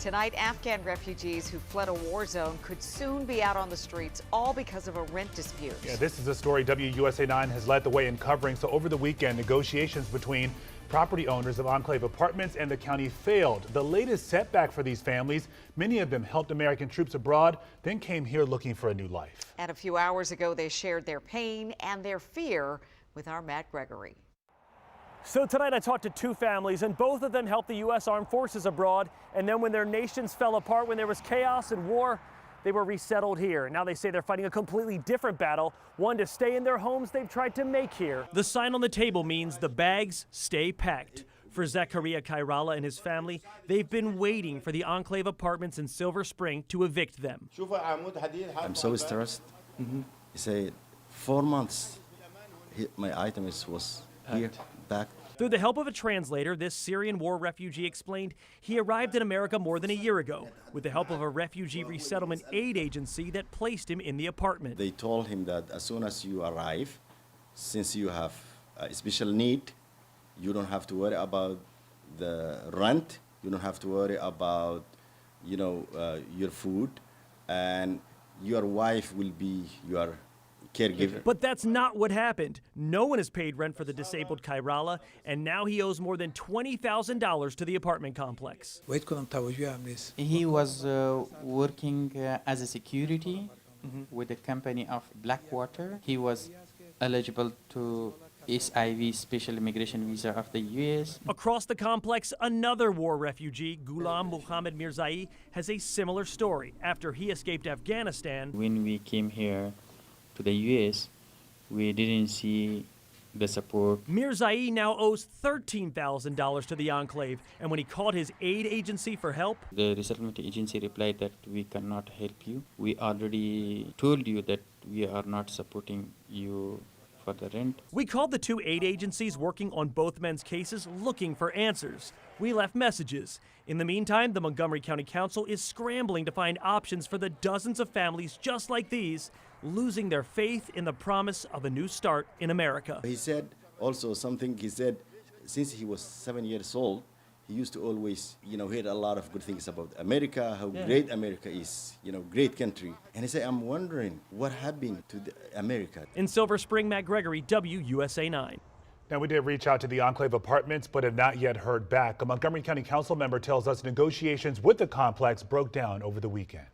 Tonight, Afghan refugees who fled a war zone could soon be out on the streets, all because of a rent dispute. Yeah, this is a story WUSA 9 has led the way in covering. So over the weekend, negotiations between property owners of Enclave Apartments and the county failed. The latest setback for these families, many of them helped American troops abroad, then came here looking for a new life. And a few hours ago, they shared their pain and their fear with our Matt Gregory. So tonight I talked to two families, and both of them helped the U.S. Armed Forces abroad. And then when their nations fell apart, when there was chaos and war, they were resettled here. Now they say they're fighting a completely different battle, one to stay in their homes they've tried to make here. The sign on the table means the bags stay packed. For Zakaria Kairala and his family, they've been waiting for the Enclave Apartments in Silver Spring to evict them. I'm so stressed. He said 4 months my items was here, back. Through the help of a translator, this Syrian war refugee explained he arrived in America more than a year ago with the help of a refugee resettlement aid agency that placed him in the apartment. They told him that as soon as you arrive, since you have a special need, you don't have to worry about the rent, you don't have to worry about, your food, and your wife will be your caregiver. But that's not what happened. No one has paid rent for the disabled Kairala, and now he owes more than $20,000 to the apartment complex. He was working as a security with the company of Blackwater. He was eligible to SIV, Special Immigration Visa of the U.S. Across the complex, another war refugee, Ghulam Muhammad Mirzai, has a similar story. After he escaped Afghanistan, when we came here to the U.S., we didn't see the support. Mirzai now owes $13,000 to the Enclave, and when he called his aid agency for help, the resettlement agency replied that we cannot help you. We already told you that we are not supporting you for the rent. We called the two aid agencies working on both men's cases looking for answers. We left messages. In the meantime, the Montgomery County Council is scrambling to find options for the dozens of families just like these, losing their faith in the promise of a new start in America. He said also something, he said since he was 7 years old, he used to always, hear a lot of good things about America, how great America is, great country. And he said, I'm wondering what happened to America. In Silver Spring, Matt Gregory, WUSA 9. Now, we did reach out to the Enclave Apartments, but have not yet heard back. A Montgomery County Council member tells us negotiations with the complex broke down over the weekend.